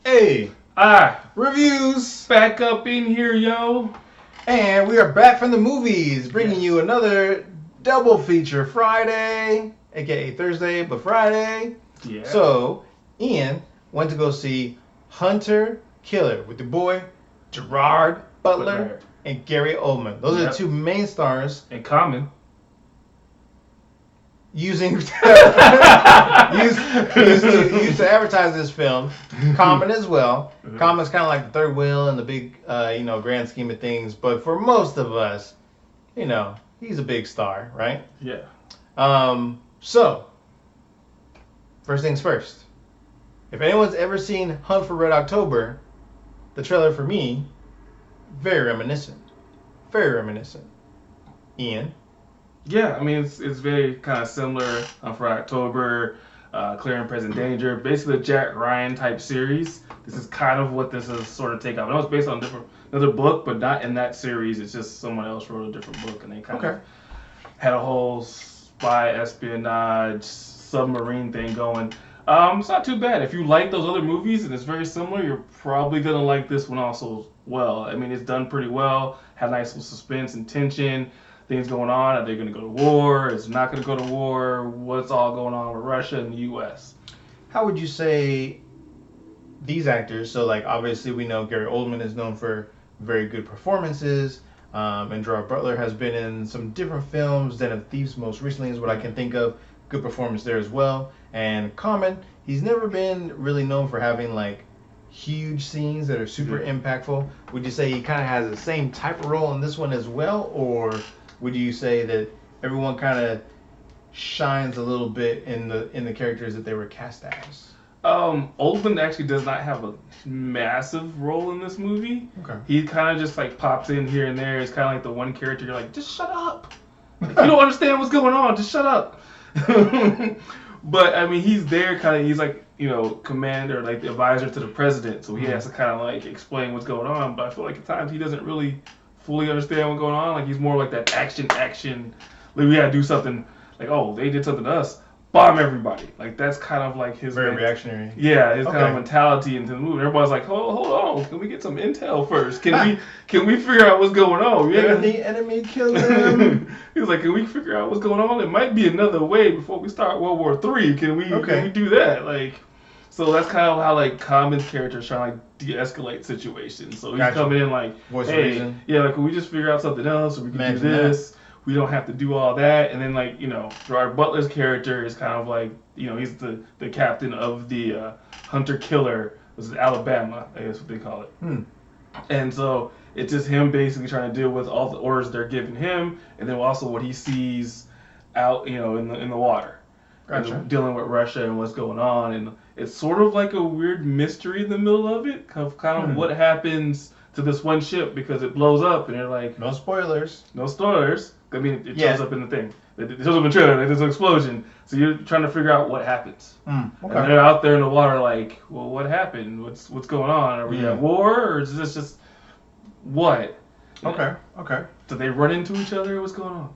Hey, reviews, Back up in here, yo. and we are back from the movies, bringing you another double feature Friday, aka Thursday, but Friday. Yeah. So, Ian went to go see Hunter Killer with the boy Gerard Butler and Gary Oldman. Those are the two main stars. In Common. Using used to advertise this film. Common as well. Common's kind of like the third wheel in the big, grand scheme of things. But for most of us, he's a big star, right? Yeah. So, first things first. If anyone's ever seen Hunt for Red October, the trailer for me, very reminiscent. Very reminiscent. Ian? Yeah, I mean, it's very kind of similar for October, Clear and Present Danger, basically a Jack Ryan type series. This is kind of what this is sort of take off. I know it's based on another book, but not in that series. It's just someone else wrote a different book, and they kind of had a whole spy espionage submarine thing going. It's not too bad. If you like those other movies and it's very similar, you're probably going to like this one also as well. I mean, it's done pretty well, had nice little suspense and tension. Things going on. Are they going to go to war? Is it not going to go to war? What's all going on with Russia and the U.S.? How would you say these actors, so like obviously we know Gary Oldman is known for very good performances, and Gerard Butler has been in some different films. Den of Thieves most recently is what I can think of. Good performance there as well. And Common, he's never been really known for having like huge scenes that are super impactful. Would you say he kind of has the same type of role in this one as well, or would you say that everyone kind of shines a little bit in the characters that they were cast as? Oldman actually does not have a massive role in this movie. Okay. He kind of just like pops in here and there. It's kind of like the one character you're like, just shut up. Like, you don't understand what's going on. Just shut up. But I mean, he's there kind of. He's like commander, like the advisor to the president. So he has to kind of like explain what's going on. But I feel like at times he doesn't really fully understand what's going on. Like he's more like that action. Like we gotta do something. Like they did something to us. Bomb everybody. Like that's kind of like his very reactionary. Yeah, his kind of mentality into the movie. Everybody's like, hold on, can we get some intel first? Can we figure out what's going on? Yeah, the enemy killed him. He was like, can we figure out what's going on? It might be another way before we start World War III. Can we do that? Like, so that's kind of how like Common's character is trying to like de-escalate situations. So he's coming in like, hey, like can we just figure out something else, or we can do this? That. We don't have to do all that. And then like Gerard Butler's character is kind of like he's the captain of the Hunter Killer. This is Alabama, I guess what they call it. And so it's just him basically trying to deal with all the orders they're giving him, and then also what he sees out in the water. Gotcha. Dealing with Russia and what's going on, and it's sort of like a weird mystery in the middle of it, kind of what happens to this one ship because it blows up, and they're like, no spoilers. I mean, it shows up in the thing. It shows up in the trailer. Like, there's an explosion, so you're trying to figure out what happens. And they're out there in the water, like, well, what happened? What's going on? Are we at war, or is this just what? Okay. Do they run into each other? What's going on?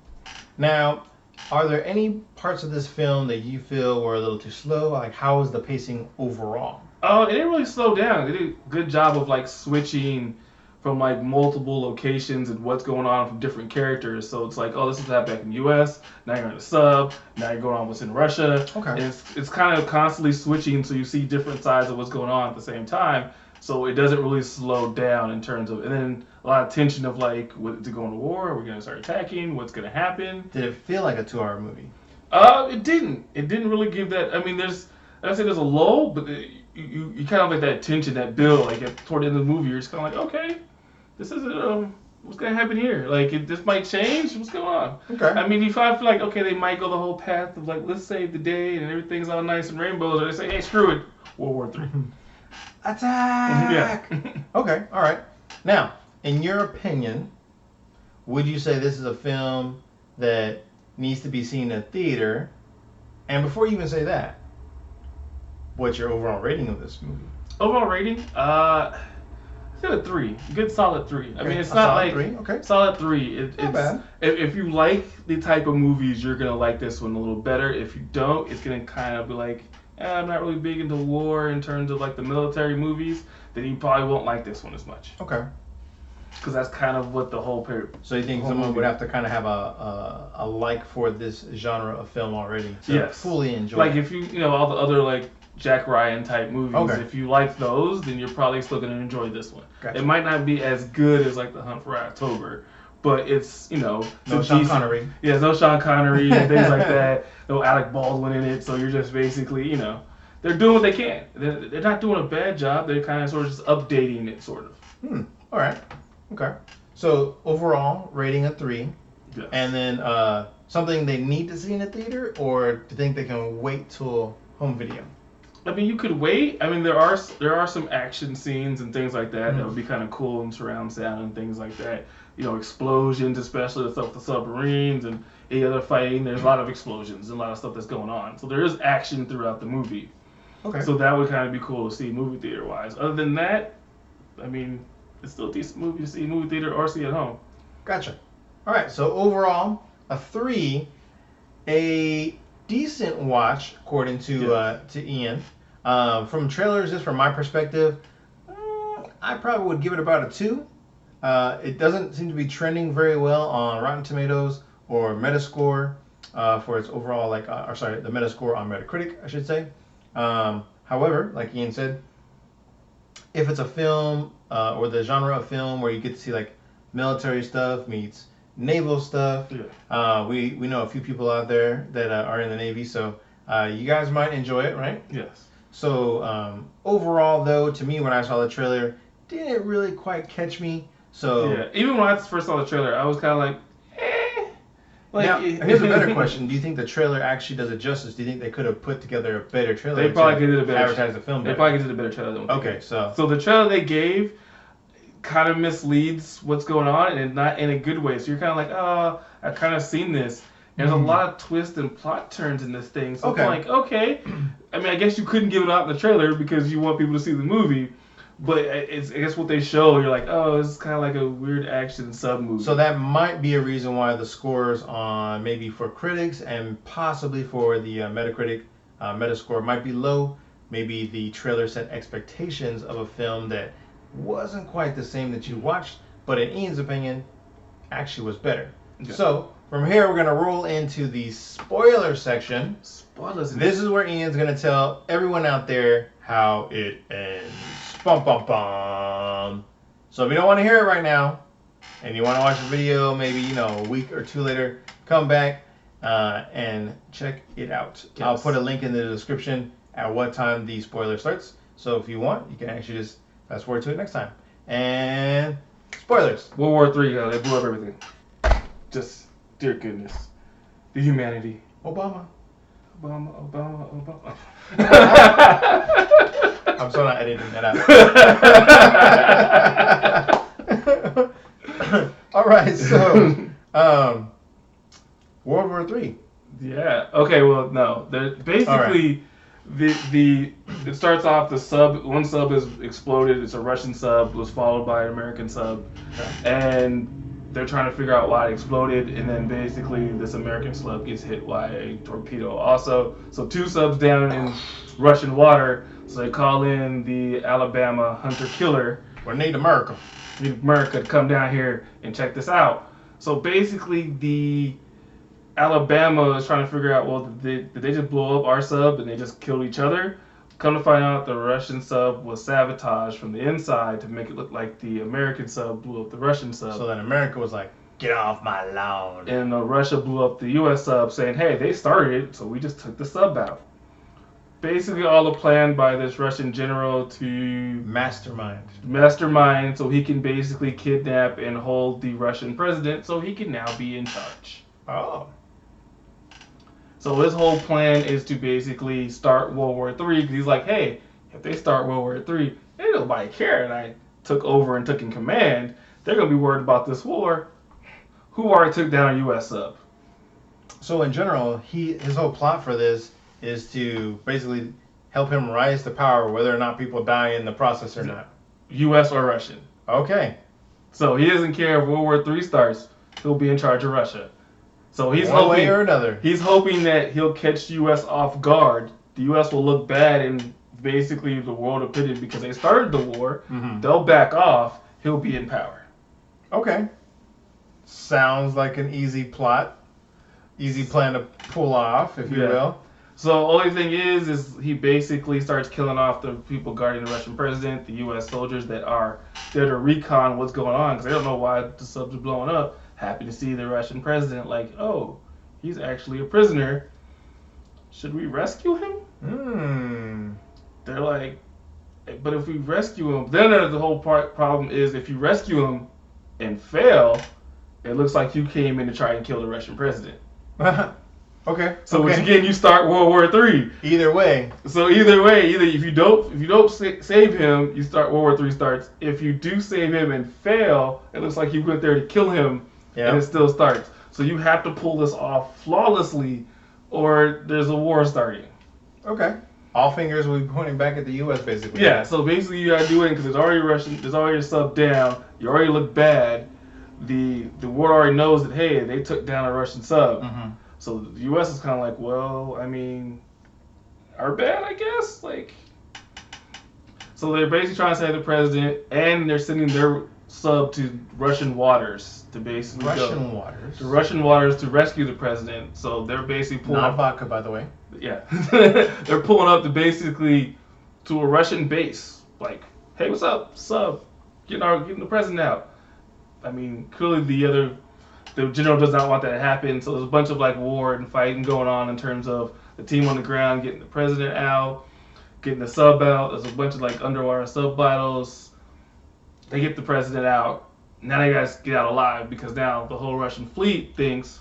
Now, are there any parts of this film that you feel were a little too slow? Like, how was the pacing overall? It didn't really slow down. They did a good job of like switching from like multiple locations and what's going on from different characters. So it's like, this is happening back in the U.S. Now you're in the sub. Now you're going on what's in Russia. Okay. And it's kind of constantly switching, so you see different sides of what's going on at the same time. So it doesn't really slow down in terms of, and then a lot of tension of like, is it going to war? Are we going to start attacking? What's going to happen? Did it feel like a 2-hour movie? It didn't. It didn't really give that. I mean, there's a lull, but you kind of like that tension, that build, like toward the end of the movie, you're just kind of like, okay, this is what's gonna happen here? Like, this might change. What's going on? Okay. I mean, if I feel like, okay, they might go the whole path of like, let's save the day and everything's all nice and rainbows, or they say, hey, screw it, World War III. Attack! Yeah. Okay. All right. Now, in your opinion, would you say this is a film that needs to be seen in a theater? And before you even say that, what's your overall rating of this movie? Overall rating? I feel a 3. Good solid 3. I mean, it's not like 3. Okay. Solid 3. It's not bad. If you like the type of movies, you're gonna like this one a little better. If you don't, it's gonna kind of be like I'm not really big into war in terms of like the military movies, then you probably won't like this one as much. Okay. Because that's kind of what the whole period. So you think someone would have to kind of have a like for this genre of film already to fully enjoy like it? If you know all the other like Jack Ryan type movies, Okay. if you like those, then you're probably still going to enjoy this one. Gotcha. It might not be as good as like The Hunt for October, but it's, you know, no Sean Connery. Yeah, no Sean Connery and things like that. No Alec Baldwin in it, so you're just basically, you know, they're doing what they can. They're not doing a bad job. They're kind of sort of just updating it, sort of. All right. Okay. So overall, rating a 3. Yes. And then something they need to see in a theater, or do you think they can wait till home video? I mean, you could wait. I mean, there are some action scenes and things like that that would be kind of cool in surround sound and things like that. You know, explosions, especially the stuff with the submarines and any other fighting. There's a lot of explosions and a lot of stuff that's going on. So there is action throughout the movie. Okay. So that would kind of be cool to see movie theater wise. Other than that, I mean, it's still a decent movie to see movie theater or see at home. Gotcha. All right. So overall, a 3, a decent watch according to Ian. From trailers, just from my perspective, I probably would give it about a 2. It doesn't seem to be trending very well on Rotten Tomatoes or Metascore for its overall, the Metascore on Metacritic, I should say. However, like Ian said, if it's a film or the genre of film where you get to see like military stuff meets naval stuff, we know a few people out there that are in the Navy, so you guys might enjoy it, right? Yes. So overall, though, to me, when I saw the trailer, didn't really quite catch me. So yeah, even when I first saw the trailer, I was kind of like, eh. Now, here's a better question: do you think the trailer actually does it justice? Do you think they could have put together a better trailer? They probably could have did a better advertise the film. They probably could have did a better trailer than what they Okay, did. so the trailer they gave kind of misleads what's going on, and not in a good way. So you're kind of like, oh, I've kind of seen this. There's a lot of twists and plot turns in this thing. So it's like, okay. I mean, I guess you couldn't give it out in the trailer because you want people to see the movie. But it's, I guess what they show, you're like, oh, this is kind of like a weird action sub movie. So that might be a reason why the scores on maybe for critics and possibly for the Metacritic Metascore might be low. Maybe the trailer set expectations of a film that wasn't quite the same that you watched, but in Ian's opinion, actually was better. Okay. So from here, we're going to roll into the spoiler section. Spoilers. This is where Ian's going to tell everyone out there how it ends. Bum, bum, bum. So if you don't want to hear it right now, and you want to watch the video maybe, a week or 2 later, come back and check it out. Yes. I'll put a link in the description at what time the spoiler starts. So if you want, you can actually just fast forward to it next time. And spoilers. World War III, they blew up everything. Just, dear goodness. The humanity. Obama. Obama. I'm still not editing that out. All right, so World War III. Yeah. Okay. Well, no. Basically, it starts off one sub is exploded. It's a Russian sub. Was followed by an American sub, and they're trying to figure out why it exploded. And then basically, this American sub gets hit by a torpedo. Also, so 2 subs down in Russian water. So they call in the Alabama hunter-killer. We need America. Need America to come down here and check this out. So basically, the Alabama is trying to figure out, well, did they just blow up our sub and they just killed each other? Come to find out, the Russian sub was sabotaged from the inside to make it look like the American sub blew up the Russian sub. So then America was like, get off my lawn. And Russia blew up the U.S. sub saying, hey, they started it, so we just took the sub out. Basically all the plan by this Russian general to mastermind so he can basically kidnap and hold the Russian president so he can now be in charge. Oh. So his whole plan is to basically start World War III because he's like, hey, if they start World War III, ain't nobody care and I took over and took in command. They're going to be worried about this war. Who already took down a U.S. sub? So in general, his whole plot for this is to basically help him rise to power, whether or not people die in the process or not. U.S. or Russian. Okay. So he doesn't care if World War III starts. He'll be in charge of Russia. So he's One way or another. He's hoping that he'll catch U.S. off guard the U.S. will look bad in basically the world opinion because they started the war. Mm-hmm. They'll back off. He'll be in power. Okay. Sounds like an easy plot. Easy plan to pull off, if you will. So only thing is he basically starts killing off the people guarding the Russian president, the U.S. soldiers that are there to recon what's going on because they don't know why the subs are blowing up. Happy to see the Russian president like, oh, he's actually a prisoner. Should we rescue him? They're like, but if we rescue him, then the whole problem is if you rescue him and fail, it looks like you came in to try and kill the Russian president. Okay. So once again, you start World War III. Either way. So either way, if you don't save him, you start World War III starts. If you do save him and fail, it looks like you went there to kill him, and it still starts. So you have to pull this off flawlessly, or there's a war starting. Okay. All fingers will be pointing back at the U.S. basically. Yeah. So basically, you gotta do it because there's already Russian. There's already a sub down. You already look bad. The world already knows that hey, they took down a Russian sub. Mm-hmm. So the U.S. is kind of like, well, I mean, our bad, I guess. Like, so they're basically trying to save the president, and they're sending their sub to Russian waters to basically waters. To Russian waters to rescue the president. So they're basically pulling not vodka, by the way. Yeah, they're pulling up to a Russian base. Like, hey, what's up, sub? Getting the president out. I mean, clearly the general does not want that to happen, so there's a bunch of like war and fighting going on in terms of the team on the ground getting the president out, getting the sub out. There's a bunch of like underwater sub battles. They get the president out. Now they guys get out alive because now the whole Russian fleet thinks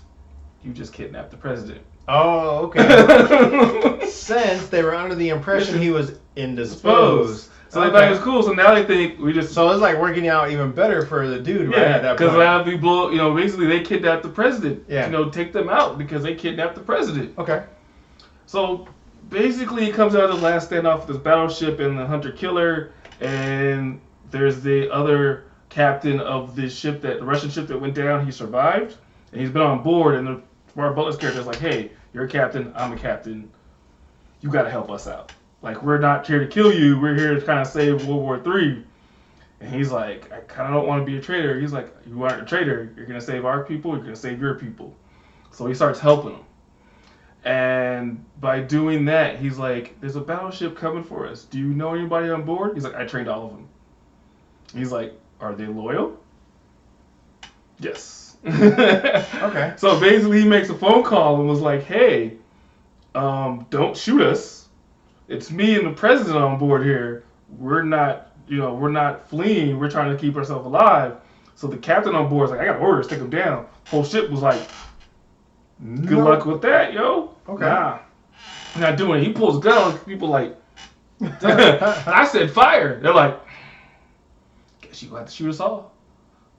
you just kidnapped the president. Oh, okay. Since they were under the impression he was indisposed. So they thought it was cool. So now they think we just. So it's like working out even better for the dude, right? At that point. Because now we blow. Basically they kidnapped the president. Yeah. Take them out because they kidnapped the president. Okay. So basically, it comes out of the last standoff with this battleship and the hunter killer, and there's the other captain of this ship the Russian ship that went down. He survived, and he's been on board. And the Mark Butler's character is like, "Hey, you're a captain. I'm a captain. You got to help us out. Like, we're not here to kill you. We're here to kind of save World War III." And he's like, "I kind of don't want to be a traitor." He's like, "You aren't a traitor. You're gonna save our people. You're gonna save your people." So he starts helping them. And by doing that, he's like, "There's a battleship coming for us. Do you know anybody on board?" He's like, "I trained all of them." He's like, "Are they loyal?" "Yes." Okay. So basically, he makes a phone call and was like, "Hey, don't shoot us. It's me and the president on board here. We're not fleeing. We're trying to keep ourselves alive." So the captain on board is like, "I got orders. Take them down." Whole ship was like, "Good luck with that, yo." Okay. Nah, not doing it. He pulls a gun on people like, "I said fire." They're like, "Guess you have to shoot us all."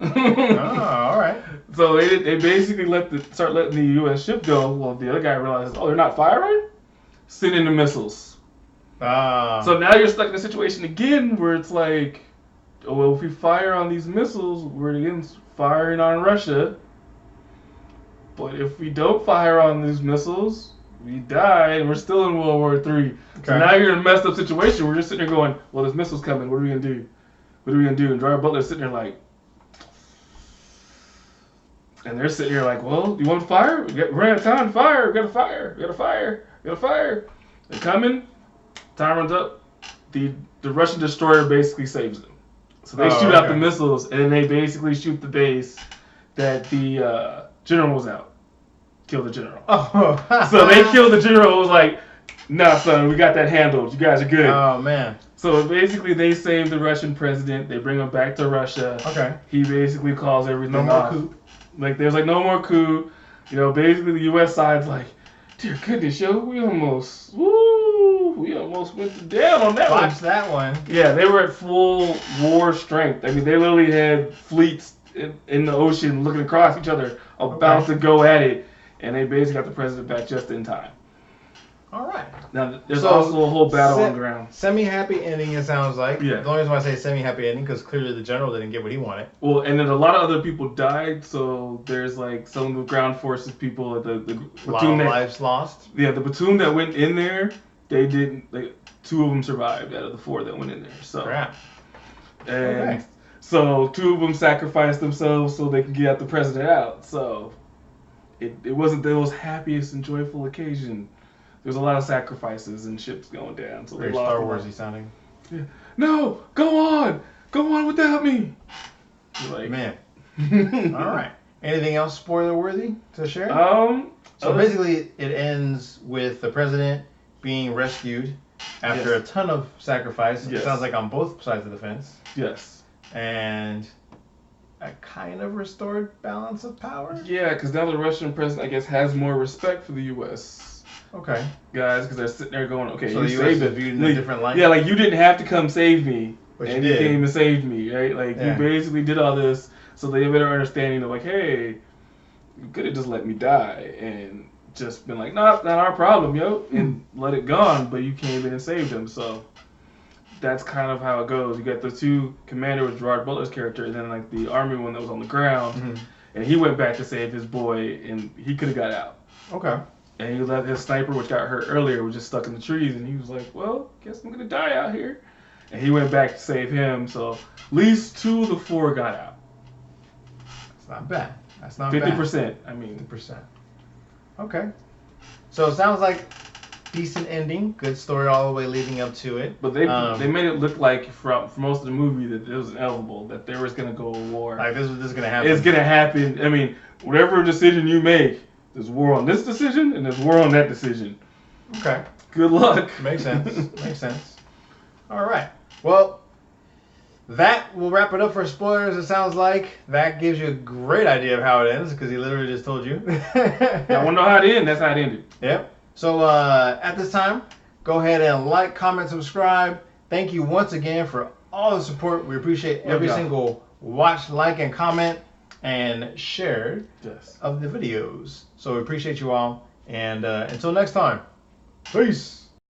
Oh, all right. So they basically start letting the U.S. ship go. Well, the other guy realizes, oh, they're not firing? Send in the missiles. So now you're stuck in a situation again where it's like, oh, well, if we fire on these missiles, we're again firing on Russia. But if we don't fire on these missiles, we die, and we're still in World War III. Okay. So now you're in a messed up situation where you're sitting there going, well, there's missiles coming. What are we going to do? What are we going to do? And Adryan Butler's sitting there like, and they're sitting here like, well, you want to fire? We're out of time. Fire. We got to fire. We got to fire. We got to fire. They're coming. Time runs up. The Russian destroyer basically saves them. So they shoot out the missiles, and they basically shoot the base that the general was out. Kill the general. Oh. So they killed the general. It was like, nah, son, we got that handled. You guys are good. Oh, man. So basically, they save the Russian president. They bring him back to Russia. Okay. He basically calls everything off. No more coup. Like, there's like no more coup. Basically the U.S. side's like, dear goodness, yo, we almost went down on that one. Watch that one. Yeah, they were at full war strength. I mean, they literally had fleets in the ocean looking across each other about to go at it. And they basically got the president back just in time. All right. Now, there's also a whole battle on the ground. Semi-happy ending, it sounds like. Yeah. The only reason why I say semi-happy ending because clearly the general didn't get what he wanted. Well, and then a lot of other people died, so there's like some of the ground forces people at the platoon. Lives lost. Yeah, the platoon that went in there, they didn't. Two of them survived out of the 4 that went in there. So, Crap. and Okay. so 2 of them sacrificed themselves so they could get the president out. So it wasn't the most happiest and joyful occasion. There's a lot of sacrifices and ships going down. So Very they lost Star a lot. Warsy sounding. Yeah. No, go on without me. You're like, Man. All right. Anything else spoiler worthy to share? So other- basically, it ends with the president being rescued after Yes. a ton of sacrifice. It Yes. sounds like on both sides of the fence. Yes. And a kind of restored balance of power. Yeah, because now the Russian president, I guess, has more respect for the U.S. Okay. guys, because they're sitting there going, okay, So you the U.S. saved is it. viewed in a different light? Yeah, like you didn't have to come save me, But you and did. came and saved me, right? Like Yeah. you basically did all this, so they have a better understanding of like, hey, you could have just let me die and just been like, nah, it's not our problem, yo, and let it gone. But you came in and saved him, so that's kind of how it goes. You got the 2 commander with Gerard Butler's character, and then like the army one that was on the ground, Mhm. and he went back to save his boy, and he could have got out. Okay. And he let his sniper, which got hurt earlier, was just stuck in the trees, and he was like, well, guess I'm gonna die out here. And he went back to save him, so at least 2 of the 4 got out. That's not bad. That's not bad. 50%. I mean, 50%. Okay. So it sounds like decent ending. Good story all the way leading up to it. but they made it look like for most of the movie that it was inevitable, that there was gonna go a war. Like this is gonna happen. It's gonna happen. I mean, whatever decision you make, there's war on this decision and there's war on that decision. Okay. Good luck. Makes sense. Makes sense. All right. Well, that will wrap it up for spoilers. It sounds like that gives you a great idea of how it ends because he literally just told you. I want to know how it ended. That's how it ended. Yep. So at this time, go ahead and like, comment, subscribe. Thank you once again for all the support. We appreciate every y'all. single watch, like, and comment and share Yes. of the videos. So we appreciate you all. And until next time, peace.